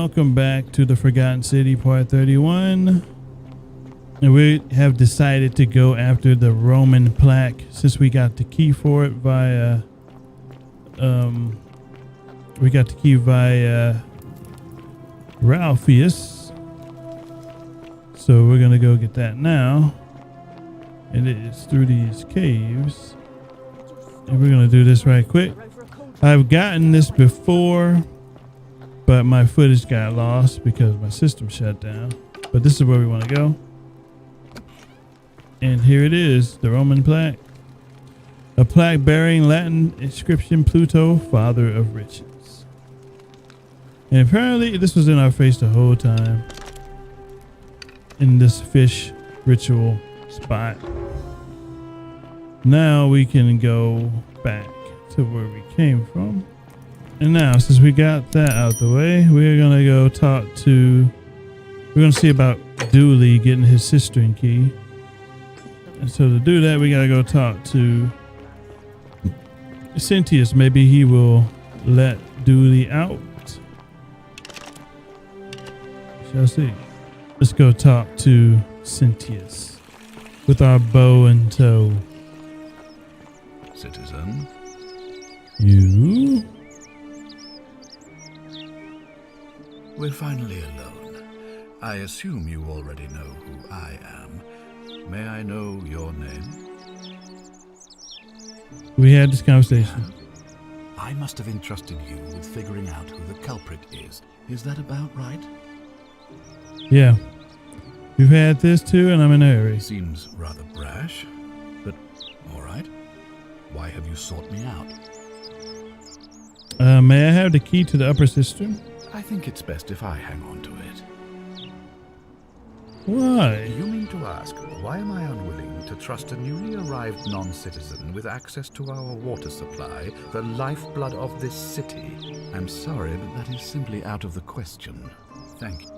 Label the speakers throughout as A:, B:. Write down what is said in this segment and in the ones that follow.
A: welcome back to the Forgotten City part 31. And we have decided to go after the Roman plaque since we got the key for it via Ralpheus. So we're gonna go get that now. And it is through these caves. And we're gonna do this right quick. I've gotten this before, but my footage got lost because my system shut down. But this is where we want to go. And here it is, the Roman plaque. A plaque bearing Latin inscription, Pluto, father of riches. And apparently this was in our face the whole time. In this fish ritual spot. Now we can go back to where we came from. And now, since we got that out the way, we're gonna go talk to, we're gonna see about Dooley getting his cistern key. And so to do that, we gotta go talk to Cynthius. Maybe he will let Dooley out. Shall see. Let's go talk to Cynthius with our bow in tow.
B: Citizen?
A: You?
B: We're finally alone. I assume you already know who I am. May I know your name?
A: We had this conversation.
B: I must have entrusted you with figuring out who the culprit is. Is that about right?
A: Yeah. We've had this too, and I'm in a hurry.
B: Seems rather brash, but all right. Why have you sought me out?
A: May I have the key to the upper cistern?
B: I think it's best if I hang on to it.
A: Why?
B: You mean to ask, why am I unwilling to trust a newly arrived non-citizen with access to our water supply, the lifeblood of this city? I'm sorry, but that is simply out of the question. Thank you.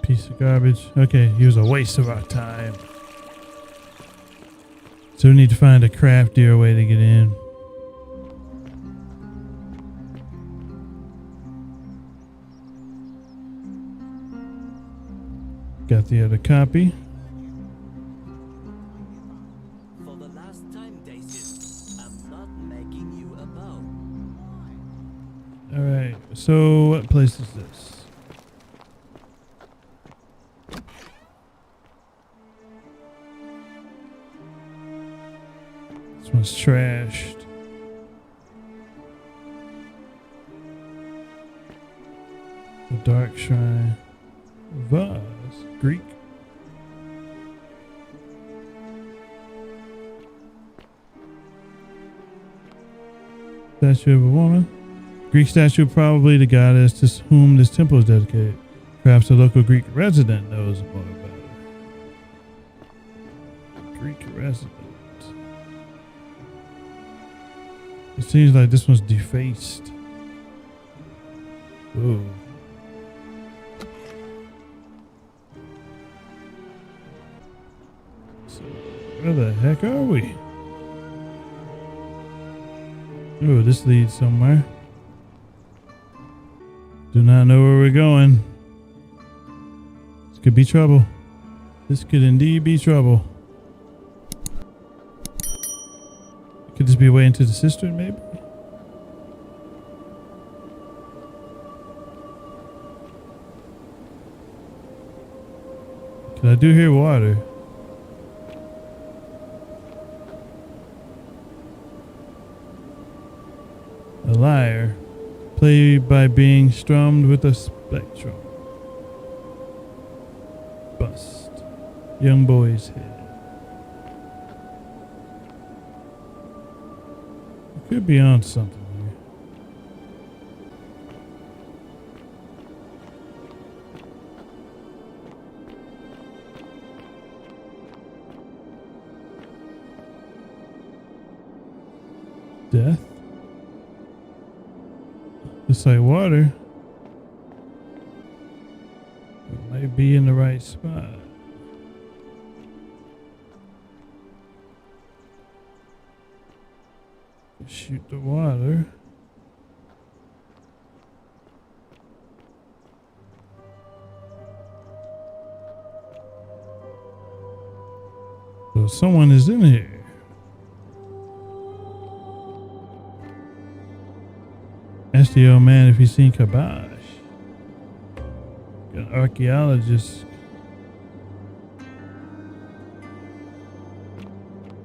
A: Piece of garbage. Okay, he was a waste of our time. So we need to find a craftier way to get in. Got the other copy.
C: For the last time, Daisy, I'm not making you a bow.
A: Alright, so what place is this? This one's trashed. The Dark Shrine. Vase. Greek. Statue of a woman. Greek statue, probably the goddess to whom this temple is dedicated. Perhaps a local Greek resident knows more about it. Greek resident. It seems like this one's defaced. Ooh. So, where the heck are we? Ooh, this leads somewhere. Do not know where we're going. This could be trouble. This could indeed be trouble. Could this be a way into the cistern, maybe? Cause I do hear water. A lyre, played by being strummed with a spectrum. Bust. Young boy's head. Could be on something here. Death. Looks like water. It might be in the right spot. Shoot the water. So someone is in here. Ask the old man if he's seen Kabash. Got an archaeologist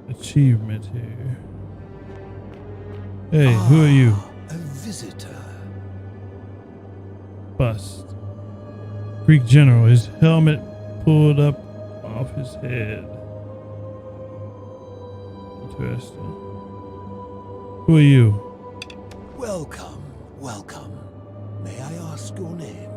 A: achievement here. Hey, who are you?
D: A visitor.
A: Bust. Greek general, his helmet pulled up off his head. Interesting. Who are you?
D: Welcome, welcome. May I ask your name?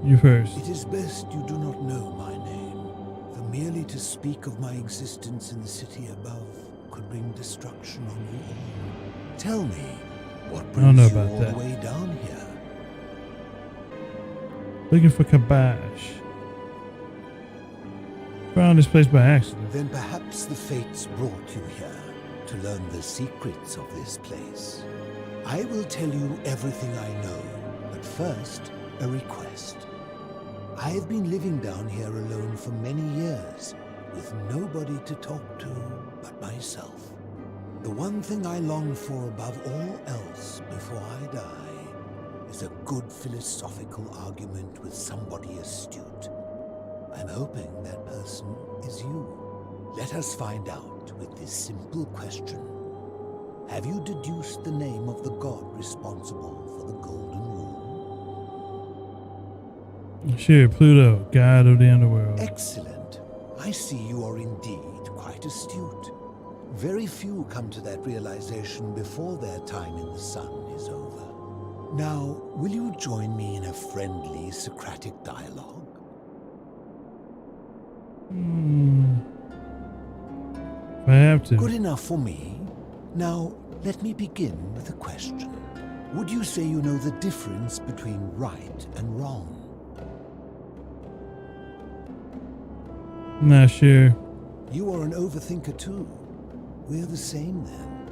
A: You first.
D: It is best you do not know my name, for merely to speak of my existence in the city above could bring destruction on you all. Tell me, what
A: don't know
D: brings you
A: about
D: all
A: that.
D: the way down here?
A: Looking for Kabash. Found this place by accident.
D: Then perhaps the fates brought you here to learn the secrets of this place. I will tell you everything I know, but first, a request. I have been living down here alone for many years, with nobody to talk to but myself. The one thing I long for above all else before I die is a good philosophical argument with somebody astute. I'm hoping that person is you. Let us find out with this simple question. Have you deduced the name of the god responsible for the Golden Rule?
A: Sure, Pluto, god of the underworld.
D: Excellent. I see you are indeed quite astute. Very few come to that realization before their time in the sun is over. Now, will you join me in a friendly Socratic dialogue?
A: If I have to.
D: Good enough for me. Now, let me begin with a question. Would you say you know the difference between right and wrong?
A: Not sure.
D: You are an overthinker too. We're the same then.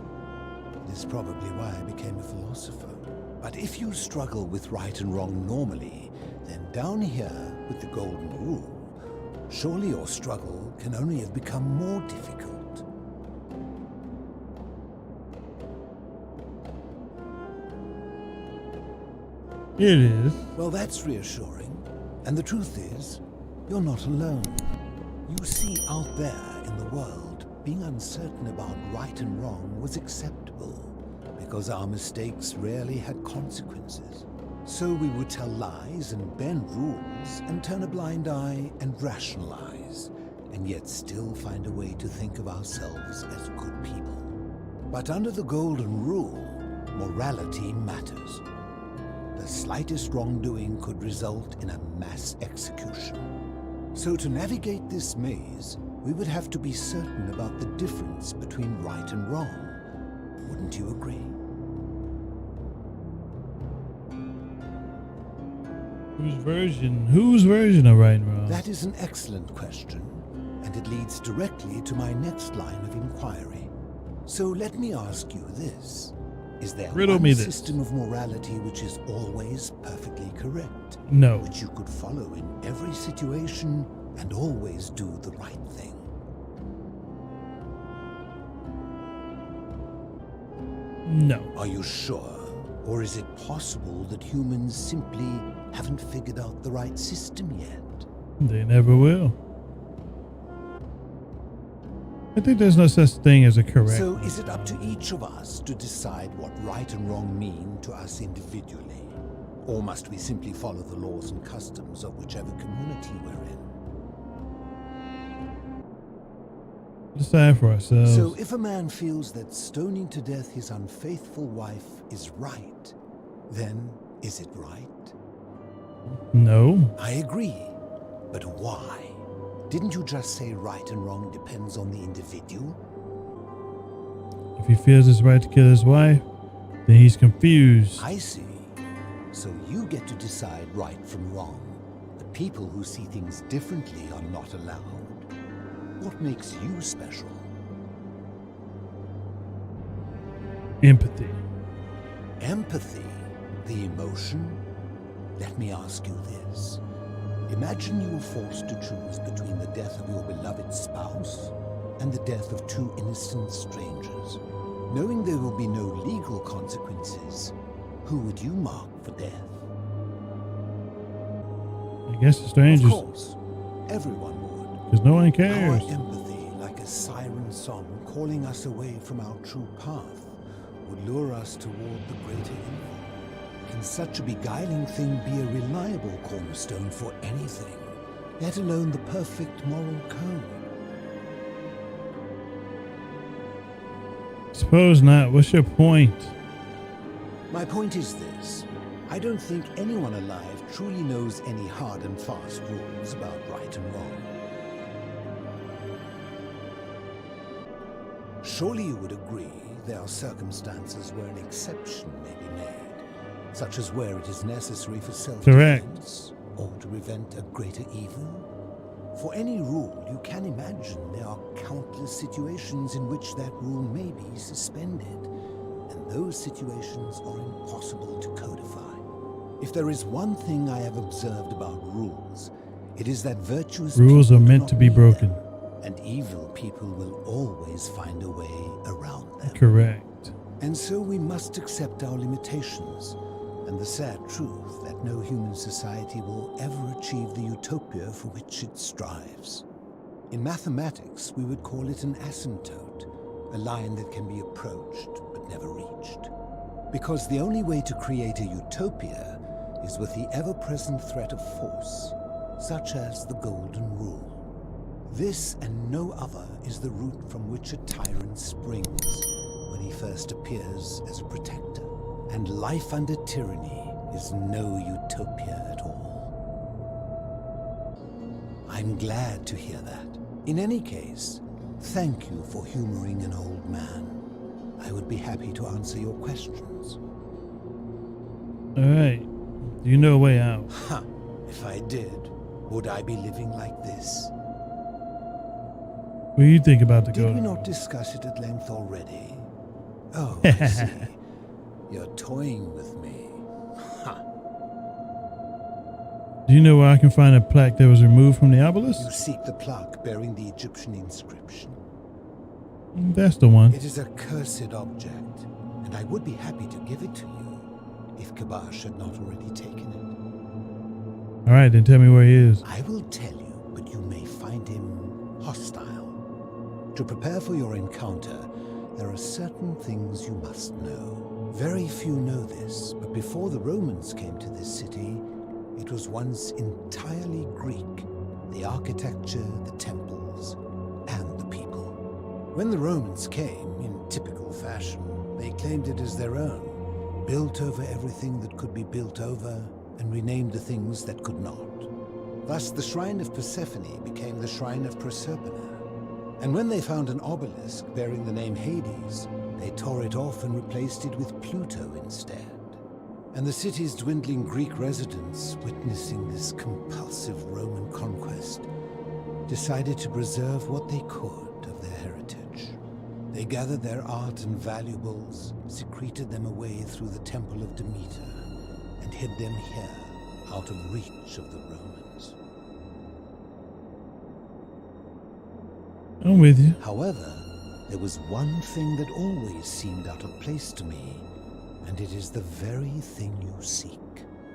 D: It is probably why I became a philosopher. But if you struggle with right and wrong normally, then down here with the Golden Rule, surely your struggle can only have become more difficult.
A: It is.
D: Well, that's reassuring. And the truth is, you're not alone. You see, out there in the world, being uncertain about right and wrong was acceptable, because our mistakes rarely had consequences. So we would tell lies and bend rules and turn a blind eye and rationalize, and yet still find a way to think of ourselves as good people. But under the Golden Rule, morality matters. The slightest wrongdoing could result in a mass execution. So to navigate this maze, we would have to be certain about the difference between right and wrong. Wouldn't you agree?
A: Whose version of right and wrong?
D: That is an excellent question, and it leads directly to my next line of inquiry. So let me ask you this. Is there
A: Riddle
D: one
A: me this.
D: system of morality which is always perfectly correct?
A: No.
D: Which you could follow in every situation and always do the right thing?
A: No.
D: Are you sure? Or is it possible that humans simply haven't figured out the right system yet?
A: They never will. I think there's no such thing as a correct.
D: So is it up to each of us to decide what right and wrong mean to us individually? Or must we simply follow the laws and customs of whichever community we're in?
A: Decide for ourselves.
D: So if a man feels that stoning to death his unfaithful wife is right, then is it right?
A: No.
D: I agree. But why? Didn't you just say right and wrong depends on the individual?
A: If he feels it's right to kill his wife, then he's confused.
D: I see. So you get to decide right from wrong. The people who see things differently are not allowed. What makes you special?
A: Empathy.
D: Empathy? The emotion? Let me ask you this. Imagine you were forced to choose between the death of your beloved spouse and the death of two innocent strangers. Knowing there will be no legal consequences, who would you mark for death?
A: I guess the
D: Of
A: strangers,
D: course, everyone would.
A: because no one
D: Our
A: cares.
D: empathy, like a siren song calling us away from our true path, would lure us toward the greater evil. Can such a beguiling thing be a reliable cornerstone for anything, let alone the perfect moral code?
A: Suppose not. What's your point?
D: My point is this. I don't think anyone alive truly knows any hard and fast rules about right and wrong. Surely you would agree there are circumstances where an exception may be made, such as where it is necessary for self-defense or to prevent a greater evil. For any rule you can imagine, there are countless situations in which that rule may be suspended, and those situations are impossible to codify. If there is one thing I have observed about rules, it is that virtuous
A: Rules
D: people
A: are
D: do
A: meant
D: not
A: to be
D: need
A: broken.
D: them, and evil people will always find a way around them.
A: Correct.
D: And so we must accept our limitations, and the sad truth that no human society will ever achieve the utopia for which it strives. In mathematics, we would call it an asymptote, a line that can be approached but never reached. Because the only way to create a utopia is with the ever-present threat of force, such as the Golden Rule. This and no other is the root from which a tyrant springs when he first appears as a protector. And life under tyranny is no utopia at all. I'm glad to hear that. In any case, thank you for humoring an old man. I would be happy to answer your questions.
A: All right. Do you know a way out?
D: Ha! If I did, would I be living like this?
A: What do you think about the
D: Did we
A: Golden
D: not
A: Rule?
D: discuss it at length already? Oh, I see. You're toying with me. Ha!
A: Do you know where I can find a plaque that was removed from the obelisk?
D: You seek the plaque bearing the Egyptian inscription.
A: That's the one.
D: It is a cursed object, and I would be happy to give it to you if Kabash had not already taken it.
A: All right, then tell me where he is.
D: I will tell you, but you may find him hostile. To prepare for your encounter, there are certain things you must know. Very few know this, but before the Romans came to this city, it was once entirely Greek. The architecture, the temples, and the people. When the Romans came, in typical fashion, they claimed it as their own, built over everything that could be built over, and renamed the things that could not. Thus, the shrine of Persephone became the shrine of Proserpina. And when they found an obelisk bearing the name Hades, they tore it off and replaced it with Pluto instead. And the city's dwindling Greek residents, witnessing this compulsive Roman conquest, decided to preserve what they could of their heritage. They gathered their art and valuables, secreted them away through the Temple of Demeter, and hid them here, out of reach of the Romans.
A: I'm with you.
D: However, there was one thing that always seemed out of place to me, and it is the very thing you seek.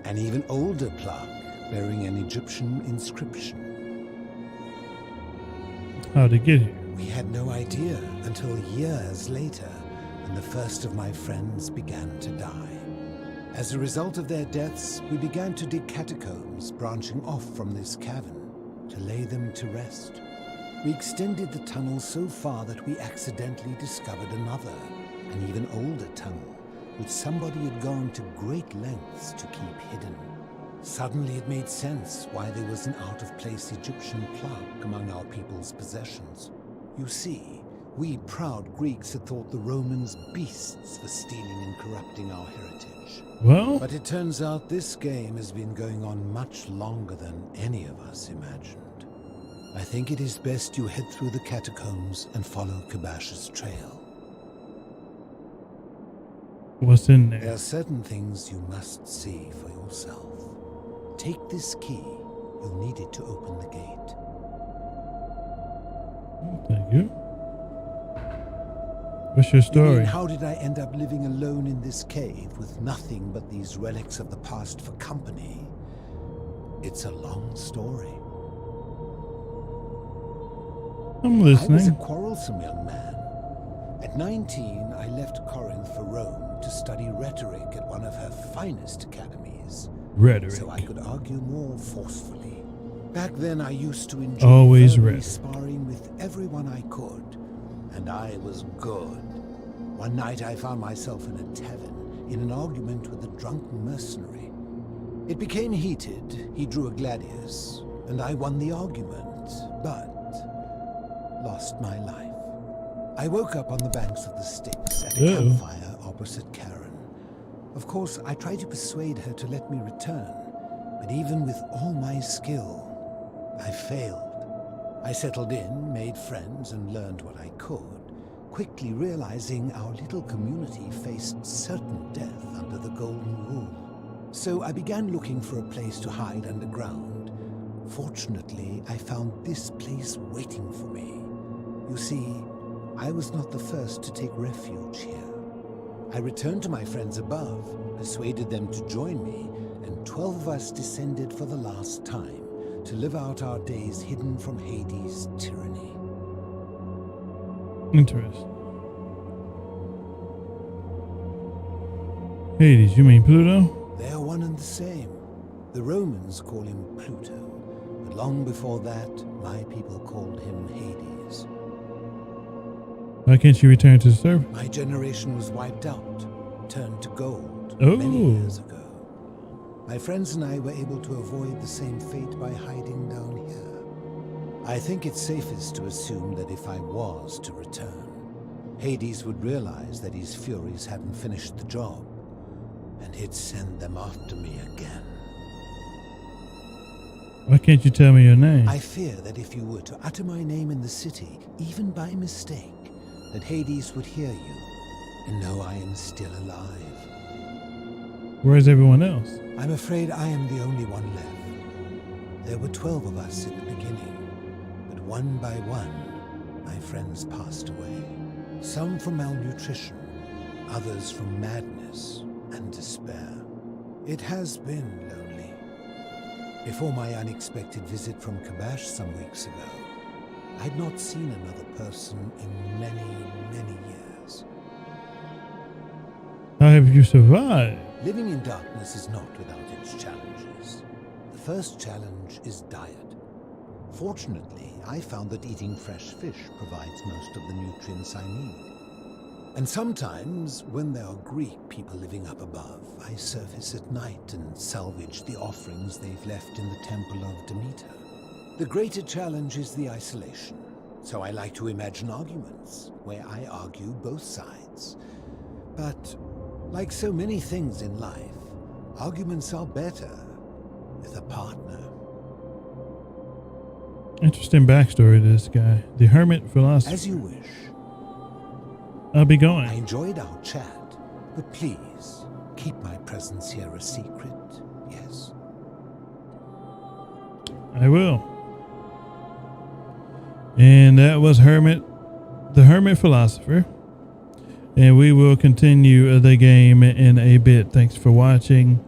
D: An even older plaque bearing an Egyptian inscription.
A: How'd it get here?
D: We had no idea until years later, when the first of my friends began to die. As a result of their deaths, we began to dig catacombs branching off from this cavern to lay them to rest. We extended the tunnel so far that we accidentally discovered another, an even older tunnel, which somebody had gone to great lengths to keep hidden. Suddenly it made sense why there was an out-of-place Egyptian plaque among our people's possessions. You see, we proud Greeks had thought the Romans beasts for stealing and corrupting our heritage.
A: Well,
D: But it turns out this game has been going on much longer than any of us imagined. I think it is best you head through the catacombs and follow Kabash's trail.
A: what's in
D: There
A: there?
D: are certain things you must see for yourself. Take this key. You'll need it to open the gate.
A: Thank you. What's your
D: You mean,
A: story?
D: how did I end up living alone in this cave with nothing but these relics of the past for company? It's a long story.
A: I'm
D: I was a
A: listening.
D: quarrelsome young man. At 19, I left Corinth for Rome to study rhetoric at one of her finest academies,
A: Rhetoric.
D: so I could argue more forcefully. Back then, I used to enjoy
A: Always
D: verbally
A: rhetoric.
D: sparring with everyone I could, and I was good. One night, I found myself in a tavern in an argument with a drunken mercenary. It became heated. He drew a gladius, and I won the argument, but lost my life. I woke up on the banks of the Styx at a
A: Uh-oh.
D: campfire opposite Karen. Of course, I tried to persuade her to let me return, but even with all my skill, I failed. I settled in, made friends, and learned what I could, quickly realizing our little community faced certain death under the Golden Rule. So I began looking for a place to hide underground. Fortunately, I found this place waiting for me. You see, I was not the first to take refuge here. I returned to my friends above, persuaded them to join me, and 12 of us descended for the last time to live out our days hidden from Hades' tyranny.
A: Interesting. Hades, you mean Pluto?
D: They are one and the same. The Romans call him Pluto, but long before that, my people called him Hades.
A: Why can't you return to the surface?
D: My generation was wiped out, turned to gold
A: Oh.
D: many years ago. My friends and I were able to avoid the same fate by hiding down here. I think it's safest to assume that if I was to return, Hades would realize that his furies hadn't finished the job, and he'd send them after me again.
A: Why can't you tell me your name?
D: I fear that if you were to utter my name in the city, even by mistake, that Hades would hear you and know I am still alive.
A: Where's everyone else?
D: I'm afraid I am the only one left. There were 12 of us at the beginning, but one by one, my friends passed away. Some from malnutrition, others from madness and despair. It has been lonely. Before my unexpected visit from Kabash some weeks ago, I'd not seen another person in many, many years.
A: How have you survived?
D: Living in darkness is not without its challenges. The first challenge is diet. Fortunately, I found that eating fresh fish provides most of the nutrients I need. And sometimes, when there are Greek people living up above, I surface at night and salvage the offerings they've left in the temple of Demeter. The greater challenge is the isolation, so I like to imagine arguments, where I argue both sides. But, like so many things in life, arguments are better with a partner.
A: Interesting backstory to this guy. The Hermit Philosopher.
D: As you wish.
A: I'll be
D: I
A: going.
D: enjoyed our chat, but please, keep my presence here a secret, yes?
A: I will. And that was the Hermit Philosopher. And we will continue the game in a bit. Thanks for watching.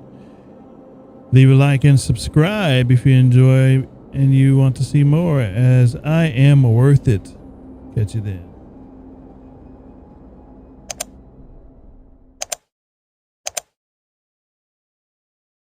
A: Leave a like and subscribe if you enjoy and you want to see more, as I am worth it. Catch you then.